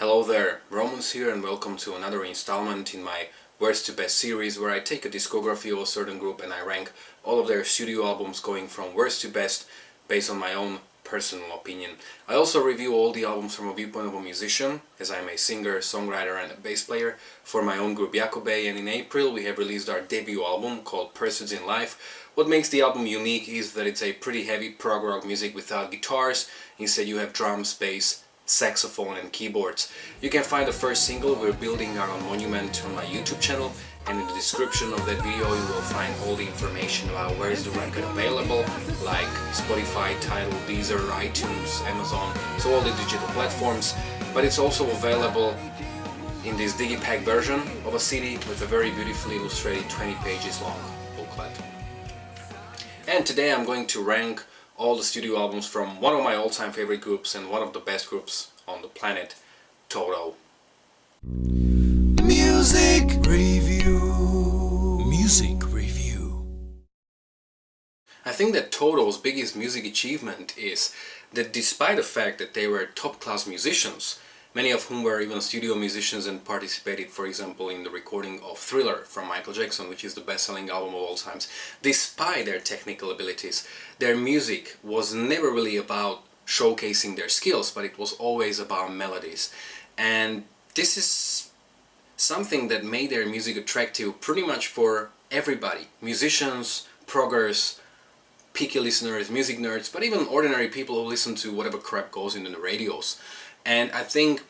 Hello there, Romans here, and welcome to another installment in my Worst to Best series, where I take a discography of a certain group and I rank all of their studio albums going from worst to best based on my own personal opinion. I also review all the albums from a viewpoint of a musician, as I'm a singer, songwriter and a bass player for my own group Jakobe, and in April we have released our debut album called Pursuits in Life. What makes the album unique is that it's a pretty heavy prog rock music without guitars. Instead you have drums, bass, saxophone and keyboards. You can find the first single, We're Building Our Own Monument, on my YouTube channel, and in the description of that video you will find all the information about where is the record available, like Spotify, Tidal, Deezer, iTunes, Amazon, so all the digital platforms. But it's also available in this digipack version of a CD with a very beautifully illustrated 20 pages long booklet. And today I'm going to rank all the studio albums from one of my all-time favorite groups and one of the best groups on the planet, Toto. Music review. Music review. I think that Toto's biggest music achievement is that despite the fact that they were top-class musicians, many of whom were even studio musicians and participated, for example, in the recording of Thriller from Michael Jackson, which is the best-selling album of all times. Despite their technical abilities, their music was never really about showcasing their skills, but it was always about melodies. And this is something that made their music attractive pretty much for everybody. Musicians, proggers, picky listeners, music nerds, but even ordinary people who listen to whatever crap goes into the radios. And I think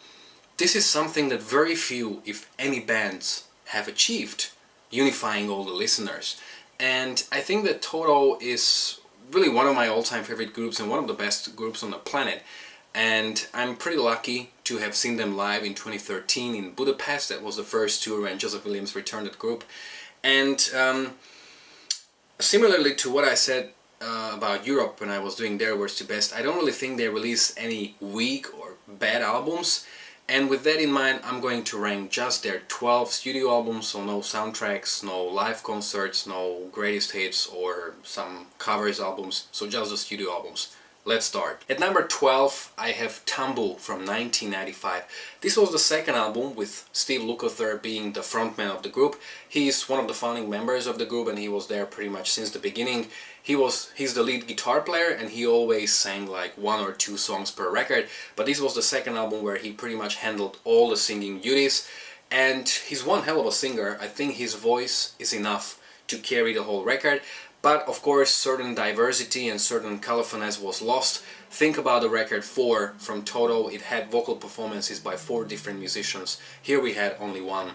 this is something that very few, if any, bands have achieved, unifying all the listeners. And I think that Toto is really one of my all-time favorite groups and one of the best groups on the planet. And I'm pretty lucky to have seen them live in 2013 in Budapest. That was the first tour when Joseph Williams returned that group. And similarly to what I said about Europe when I was doing their worst to best, I don't really think they release any weak or bad albums, and with that in mind I'm going to rank just their 12 studio albums, so no soundtracks, no live concerts, no greatest hits or some covers albums, so just the studio albums. Let's start. At number 12 I have Tumble from 1995. This was the second album with Steve Lukather being the frontman of the group. He's one of the founding members of the group and he was there pretty much since the beginning. He's the lead guitar player and he always sang like one or two songs per record, but this was the second album where he pretty much handled all the singing duties, and he's one hell of a singer. I think his voice is enough to carry the whole record. But of course certain diversity and certain colorfulness was lost. Think about the record 4 from Toto. It had vocal performances by 4 different musicians. Here we had only one.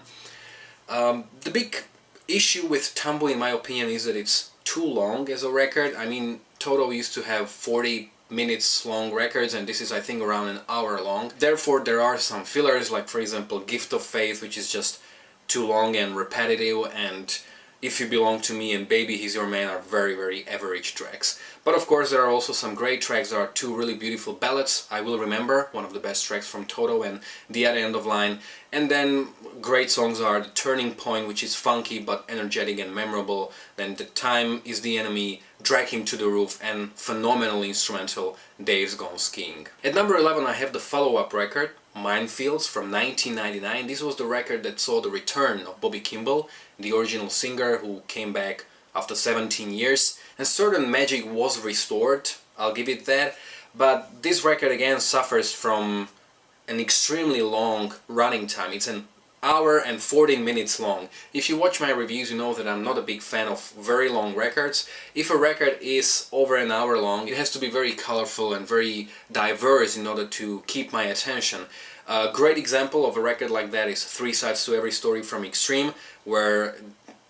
The big issue with Tumble in my opinion is that it's too long as a record. I mean, Toto used to have 40 minutes long records and this is I think around an hour long. Therefore there are some fillers, like for example Gift of Faith, which is just too long and repetitive, and If You Belong to Me and Baby He's Your Man are very average tracks. But of course there are also some great tracks. There are 2 really beautiful ballads, I Will Remember, one of the best tracks from Toto, and The Other End of Line. And then great songs are The Turning Point, which is funky but energetic and memorable, then The Time Is the Enemy, Drag Him to the Roof, and phenomenal instrumental Dave's Gone Skiing. At number 11 I have the follow-up record, Minefield from 1999. This was the record that saw the return of Bobby Kimball, the original singer who came back after 17 years, and certain magic was restored, I'll give it that, but this record again suffers from an extremely long running time. It's an hour and 14 minutes long. If you watch my reviews you know that I'm not a big fan of very long records. If a record is over an hour long it has to be very colorful and very diverse in order to keep my attention. A great example of a record like that is 3 Sides to Every Story from Extreme, where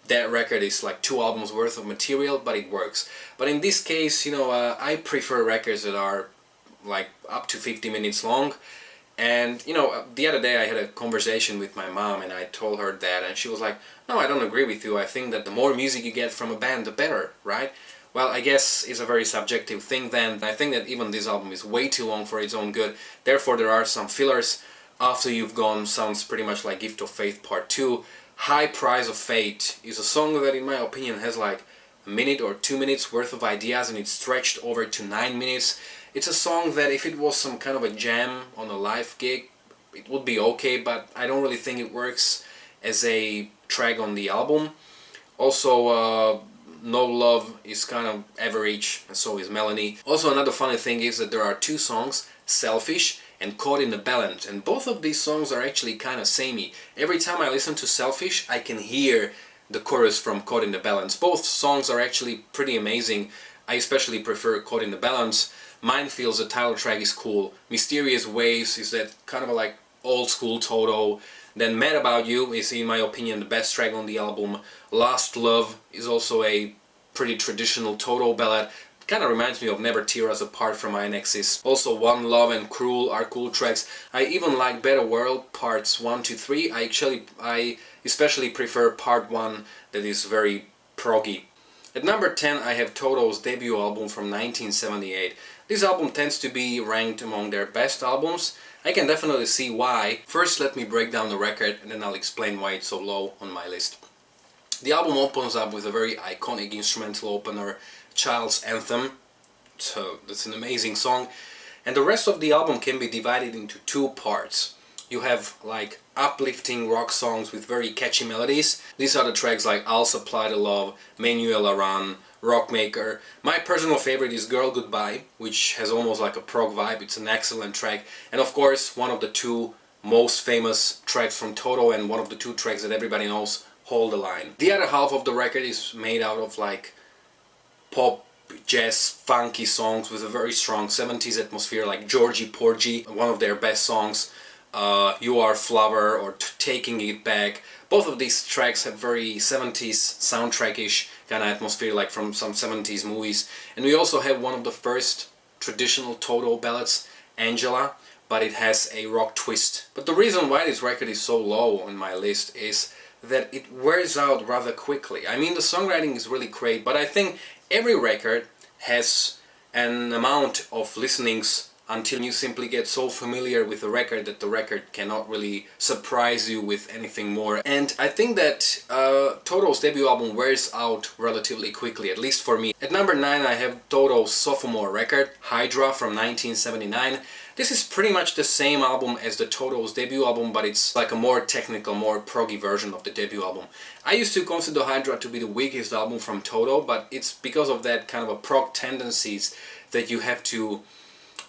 that record is like 2 albums worth of material, but it works. But in this case, you know, I prefer records that are like up to 50 minutes long. And you know, the other day I had a conversation with my mom and I told her that, and she was like, no, I don't agree with you. I think that the more music you get from a band the better, right? Well, I guess it's a very subjective thing then. I think that even this album is way too long for its own good. Therefore there are some fillers. After You've Gone sounds pretty much like Gift of Faith Part 2. High Price of Fate is a song that in my opinion has like a minute or 2 minutes worth of ideas and it's stretched over to 9 minutes. It's a song that if it was some kind of a jam on a live gig, it would be okay, but I don't really think it works as a track on the album. Also, No Love is kind of average, and so is Melanie. Also, another funny thing is that there are two songs, Selfish and Caught in the Balance, and both of these songs are actually kind of samey. Every time I listen to Selfish, I can hear the chorus from Caught in the Balance. Both songs are actually pretty amazing. I especially prefer Caught in the Balance. Minefield, the title track, is cool. Mysterious Waves is that kind of like old school Toto. Then Mad About You is, in my opinion, the best track on the album. Lost Love is also a pretty traditional Toto ballad. Kind of reminds me of Never Tear Us Apart from INX's. Also, One Love and Cruel are cool tracks. I even like Better World parts 1 to 3. I especially prefer part 1, that is very proggy. At number 10 I have Toto's debut album from 1978. This album tends to be ranked among their best albums. I can definitely see why. First, let me break down the record and then I'll explain why it's so low on my list. The album opens up with a very iconic instrumental opener, Child's Anthem. So that's an amazing song. And the rest of the album can be divided into two parts. You have like uplifting rock songs with very catchy melodies. These are the tracks like I'll Supply the Love, Manuel Aran, Rockmaker. My personal favorite is Girl Goodbye, which has almost like a prog vibe. It's an excellent track. And of course, one of the two most famous tracks from Toto and one of the two tracks that everybody knows, Hold the Line. The other half of the record is made out of like pop, jazz, funky songs with a very strong 70s atmosphere, like Georgie Porgy, one of their best songs. You Are Flower or Taking It Back. Both of these tracks have very 70s soundtrack-ish kind of atmosphere, like from some 70s movies. And we also have one of the first traditional Toto ballads, Angela, but it has a rock twist. But the reason why this record is so low on my list is that it wears out rather quickly. I mean, the songwriting is really great, but I think every record has an amount of listenings until you simply get so familiar with the record that the record cannot really surprise you with anything more. And I think that Toto's debut album wears out relatively quickly, at least for me. At number 9 I have Toto's sophomore record, Hydra from 1979. This is pretty much the same album as the Toto's debut album, but it's like a more technical, more proggy version of the debut album. I used to consider Hydra to be the weakest album from Toto, but it's because of that kind of a prog tendencies that you have to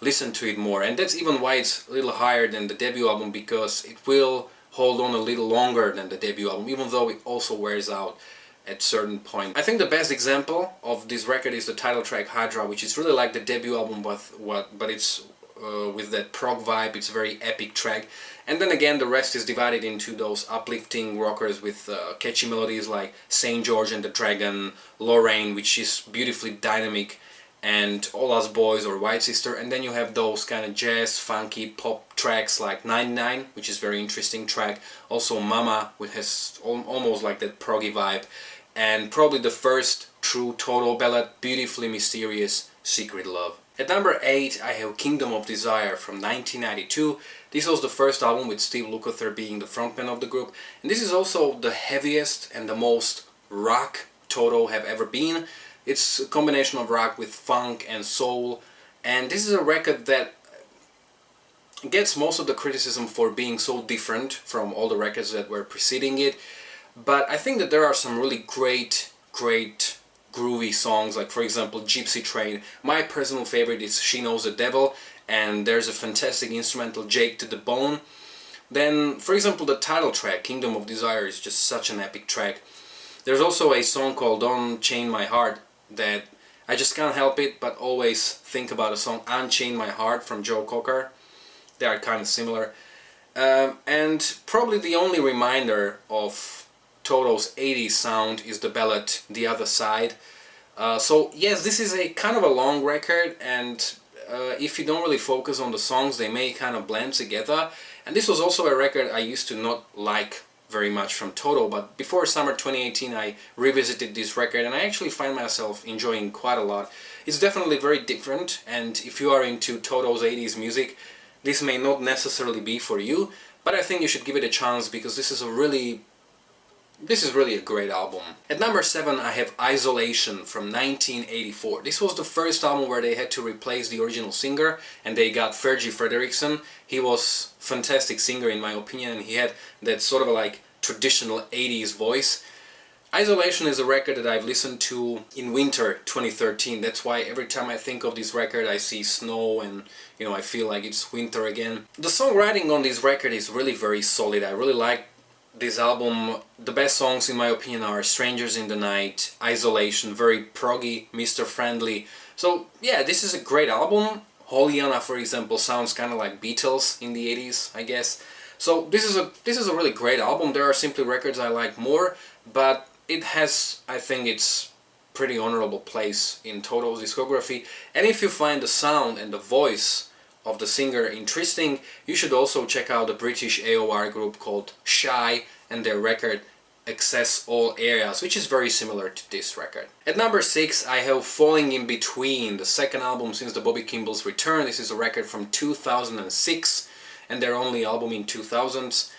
listen to it more, and that's even why it's a little higher than the debut album, because it will hold on a little longer than the debut album, even though it also wears out at certain point. I think the best example of this record is the title track Hydra, which is really like the debut album, but it's with that prog vibe. It's a very epic track. And then again, the rest is divided into those uplifting rockers with catchy melodies like Saint George and the Dragon, Lorraine, which is beautifully dynamic, and All Us Boys or White Sister. And then you have those kind of jazz, funky pop tracks like 99, which is a very interesting track. Also Mama, which has almost like that proggy vibe. And probably the first true Toto ballad, Beautifully Mysterious, Secret Love. At number 8 I have Kingdom of Desire from 1992. This was the first album with Steve Lukather being the frontman of the group. And this is also the heaviest and the most rock Toto have ever been. It's a combination of rock with funk and soul, and this is a record that gets most of the criticism for being so different from all the records that were preceding it. But I think that there are some really great groovy songs, like for example Gypsy Train. My personal favorite is She Knows the Devil, and there's a fantastic instrumental, Jake to the Bone. Then for example the title track, Kingdom of Desire, is just such an epic track. There's also a song called Don't Chain My Heart that I just can't help it but always think about a song, Unchain My Heart from Joe Cocker. They are kind of similar. And probably the only reminder of Toto's 80s sound is the ballad The Other Side. So yes, this is a kind of a long record, and if you don't really focus on the songs, they may kind of blend together. And this was also a record I used to not like very much from Toto, but before summer 2018 I revisited this record and I actually find myself enjoying quite a lot. It's definitely very different, and if you are into Toto's 80s music, this may not necessarily be for you, but I think you should give it a chance because this is a really This is really a great album. At number 7 I have Isolation from 1984. This was the first album where they had to replace the original singer and they got Fergie Frederiksen. He was a fantastic singer in my opinion, and he had that sort of like traditional 80s voice. Isolation is a record that I've listened to in winter 2013. That's why every time I think of this record I see snow and I feel like it's winter again. The songwriting on this record is really very solid. I really like this album. The best songs in my opinion are Strangers in the Night, Isolation, very proggy, Mr. Friendly. So yeah, this is a great album. Holiana, for example, sounds kind of like Beatles in the 80s, I guess. So this is a really great album. There are simply records I like more, but it has, I think, its pretty honorable place in Toto's discography. And if you find the sound and the voice of the singer interesting, you should also check out the British AOR group called Shy and their record Access All Areas, which is very similar to this record. At number 6 I have Falling in Between, the second album since the Bobby Kimball's return. This is a record from 2006 and their only album in 2000s.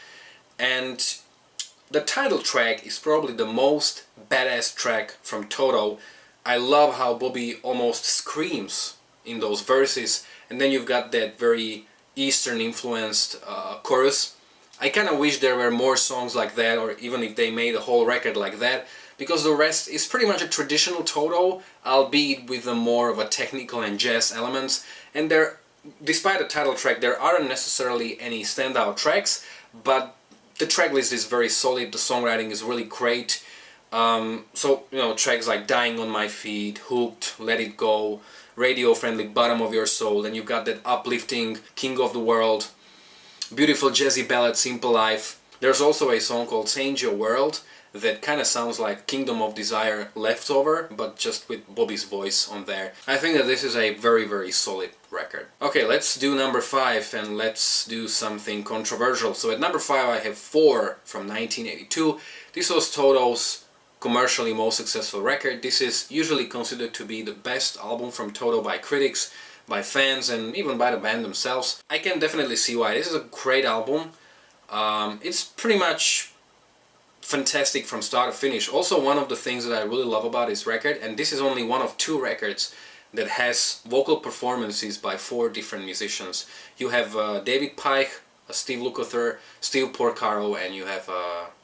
And the title track is probably the most badass track from Toto. I love how Bobby almost screams in those verses, and then you've got that very Eastern influenced chorus. I kind of wish there were more songs like that, or even if they made a whole record like that, because the rest is pretty much a traditional Toto, albeit with a more of a technical and jazz elements. And there, despite the title track, there aren't necessarily any standout tracks, but the track list is very solid, the songwriting is really great. So, tracks like Dying on My Feet, Hooked, Let It Go, Radio Friendly, Bottom of Your Soul, then you've got that uplifting King of the World, beautiful jazzy ballad Simple Life. There's also a song called Change Your World that kind of sounds like Kingdom of Desire Leftover, but just with Bobby's voice on there. I think that this is a very, very solid record. Okay, let's do number 5 and let's do something controversial. So at number 5 I have 4 from 1982. This was Toto's commercially most successful record. This is usually considered to be the best album from Toto by critics, by fans, and even by the band themselves. I can definitely see why. This is a great album. It's pretty much fantastic from start to finish. Also, one of the things that I really love about this record, and this is only one of 2 records that has vocal performances by 4 different musicians. You have David Pike, Steve Lukather, Steve Porcaro, and you have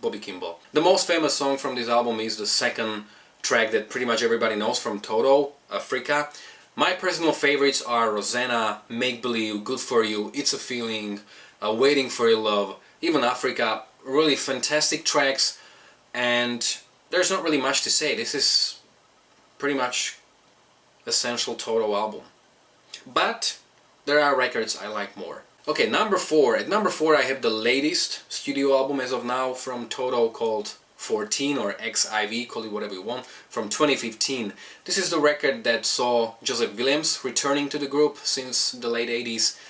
Bobby Kimball. The most famous song from this album is the second track that pretty much everybody knows from Toto, Africa. My personal favorites are Rosanna, Make Believe, Good For You, It's a Feeling, Waiting For Your Love, even Africa. Really fantastic tracks, and there's not really much to say. This is pretty much essential Toto album. But there are records I like more. Okay, number 4. At number 4 I have the latest studio album as of now from Toto called 14 or XIV, call it whatever you want, from 2015. This is the record that saw Joseph Williams returning to the group since the late 80s.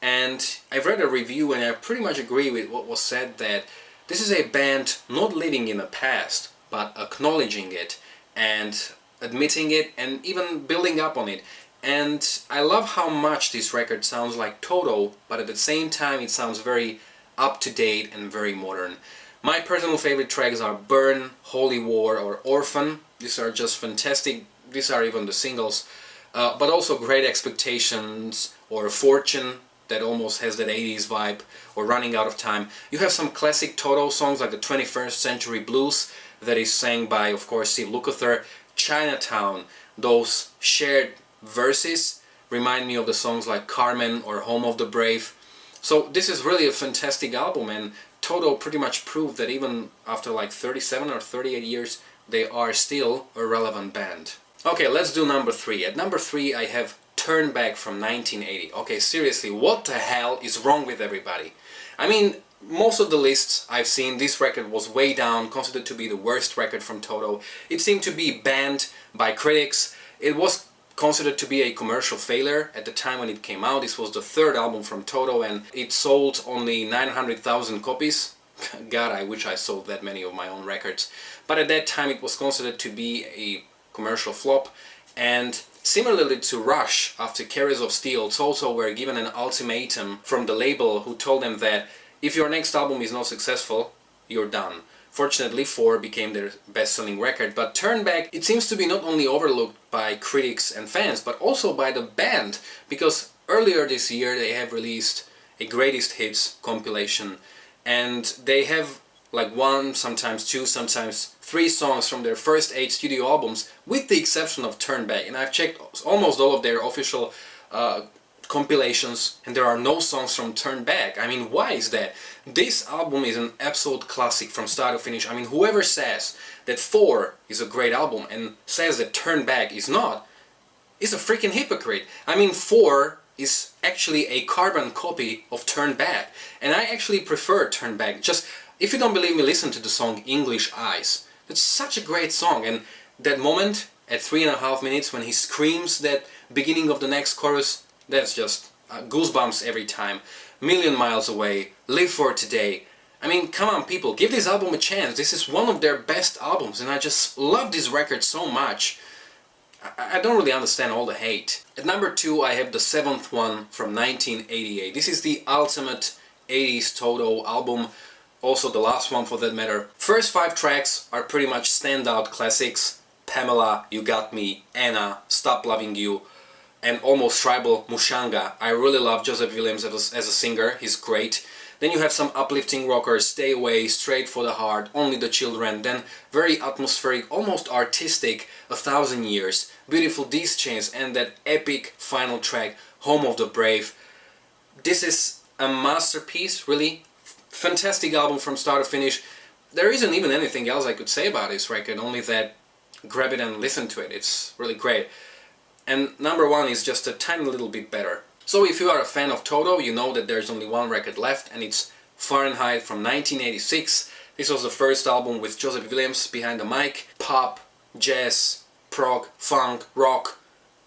And I've read a review and I pretty much agree with what was said, that this is a band not living in the past, but acknowledging it and admitting it and even building up on it. And I love how much this record sounds like Toto, but at the same time it sounds very up-to-date and very modern. My personal favorite tracks are Burn, Holy War or Orphan. These are just fantastic. These are even the singles. But also Great Expectations or Fortune, that almost has that 80s vibe, or Running Out of Time. You have some classic Toto songs like the 21st Century Blues that is sang by, of course, Steve Lukather. Chinatown, those shared verses remind me of the songs like Carmen or Home of the Brave. So this is really a fantastic album, and Toto pretty much proved that even after like 37 or 38 years they are still a relevant band. Okay, let's do number 3. At number 3 I have Turn Back from 1980. Okay, seriously, what the hell is wrong with everybody? I mean, most of the lists I've seen, this record was way down, considered to be the worst record from Toto. It seemed to be banned by critics. It was considered to be a commercial failure at the time when it came out. This was the 3rd album from Toto and it sold only 900,000 copies. God, I wish I sold that many of my own records. But at that time it was considered to be a commercial flop. And similarly to Rush, after Carriers of Steel, Toto were given an ultimatum from the label who told them that if your next album is not successful, you're done. Fortunately, 4 became their best-selling record, but Turn Back, it seems to be not only overlooked by critics and fans, but also by the band, because earlier this year they have released a greatest hits compilation, and they have like 1, sometimes 2, sometimes 3 songs from their first 8 studio albums, with the exception of Turn Back. And I've checked almost all of their official compilations, and there are no songs from Turn Back. I mean, why is that? This album is an absolute classic from start to finish. I mean, whoever says that 4 is a great album and says that Turn Back is not, is a freaking hypocrite. I mean, 4 is actually a carbon copy of Turn Back, and I actually prefer Turn Back. Just, if you don't believe me, listen to the song English Eyes. It's such a great song, and that moment at 3.5 minutes when he screams that beginning of the next chorus, that's just goosebumps every time. Million Miles Away, Live for Today. I mean, come on people, give this album a chance. This is one of their best albums, and I just love this record so much. I don't really understand all the hate. At number 2 I have the 7th one from 1988. This is the ultimate 80s Toto album, also the last one for that matter. First 5 tracks are pretty much standout classics. Pamela, You Got Me, Anna, Stop Loving You, and Almost Tribal, Mushanga. I really love Joseph Williams as a singer, he's great. Then you have some uplifting rockers, Stay Away, Straight for the Heart, Only the Children, then very atmospheric, almost artistic, 1,000 Years, beautiful These Chains, and that epic final track, Home of the Brave. This is a masterpiece, really. Fantastic album from start to finish. There isn't even anything else I could say about this record, only that grab it and listen to it, it's really great. And number 1 is just a tiny little bit better. So if you are a fan of Toto, you know that there's only one record left, and it's Fahrenheit from 1986. This was the first album with Joseph Williams behind the mic. Pop, jazz, prog, funk, rock,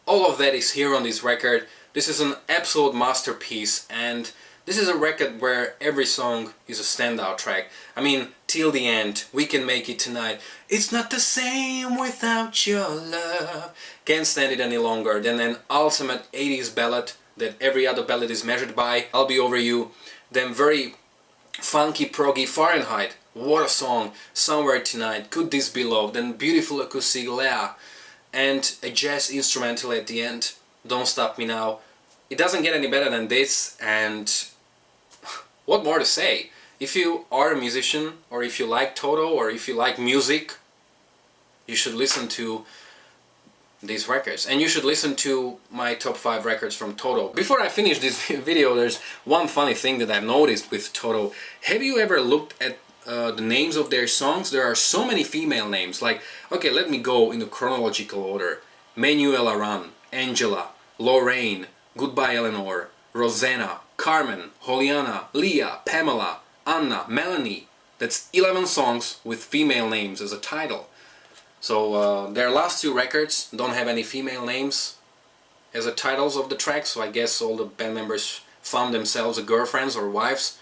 all of that is here on this record. This is an absolute masterpiece, and this is a record where every song is a standout track. I mean, Till the End, We Can Make It Tonight, It's Not the Same Without Your Love, Can't Stand It Any Longer, then an ultimate 80s ballad that every other ballad is measured by, I'll Be Over You, then very funky proggy Fahrenheit, what a song, Somewhere Tonight, Could This Be Love, then beautiful acoustic Leah, and a jazz instrumental at the end, Don't Stop Me Now. It doesn't get any better than this, and what more to say? If you are a musician, or if you like Toto, or if you like music, you should listen to these records, and you should listen to my top 5 records from Toto. Before I finish this video, there's one funny thing that I've noticed with Toto. Have you ever looked at the names of their songs? There are so many female names, like, okay, let me go in the chronological order. Manuela Run, Angela, Lorraine, Goodbye Eleanor, Rosanna, Carmen, Juliana, Leah, Pamela, Anna, Melanie. That's 11 songs with female names as a title. So their last 2 records don't have any female names as the titles of the tracks, so I guess all the band members found themselves girlfriends or wives.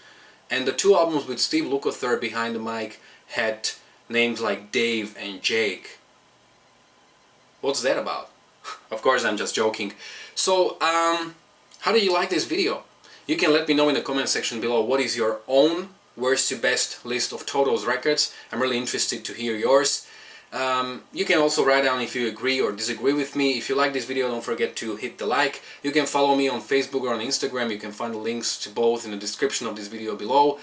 And the 2 albums with Steve Lukather behind the mic had names like Dave and Jake. What's that about? Of course, I'm just joking. So, how do you like this video? You can let me know in the comment section below what is your own worst to best list of Toto's records. I'm really interested to hear yours. You can also write down if you agree or disagree with me. If you like this video, don't forget to hit the like. You can follow me on Facebook or on Instagram. You can find the links to both in the description of this video below.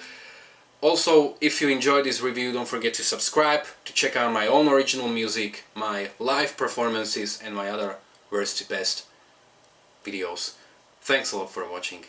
Also, if you enjoyed this review, don't forget to subscribe, to check out my own original music, my live performances, and my other worst to best videos. Thanks a lot for watching.